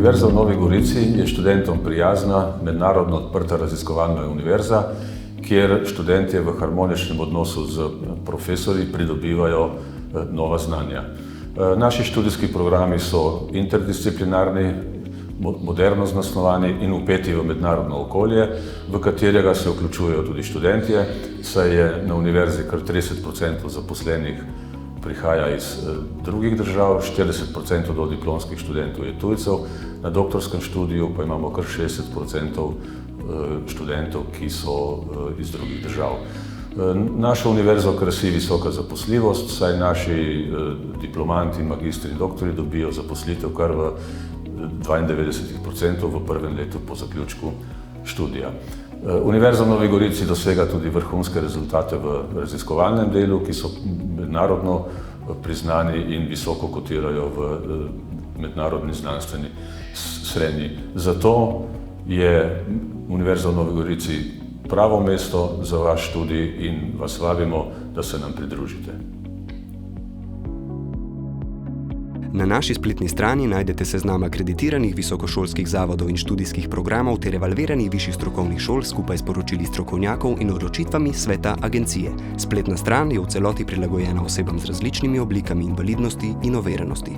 Univerza v Novi Gorici je študentom prijazna, mednarodno odprta raziskovalna univerza, kjer študentje v harmoničnem odnosu z profesorji pridobivajo nova znanja. Naši študijski programi so interdisciplinarni, moderno zasnovani in vpeti v mednarodno okolje, v katerega se vključujejo tudi študentje, saj je na univerzi kar 30% zaposlenih prihaja iz drugih držav, 40% do diplomskih študentov je tujcev, na doktorskem študiju pa imamo kar 60% študentov, ki so iz drugih držav. Našo univerzo krasi visoka zaposljivost, saj naši diplomanti, magistri in doktori dobijo zaposlitev kar v 92% v prvem letu po zaključku študija. Univerza v Novi Gorici dosega tudi vrhunske rezultate v raziskovalnem delu, ki so mednarodno priznani in visoko kotirajo v mednarodni znanstveni srenji. Zato je Univerza v Novi Gorici pravo mesto za vaš študij in vas vabimo, da se nam pridružite. Na naši spletni strani najdete seznam akreditiranih visokošolskih zavodov in študijskih programov ter evalviranih višjih strokovnih šol skupaj s poročili strokovnjakov in odločitvami sveta agencije. Spletna stran je v celoti prilagojena osebam z različnimi oblikami invalidnosti in oviranosti.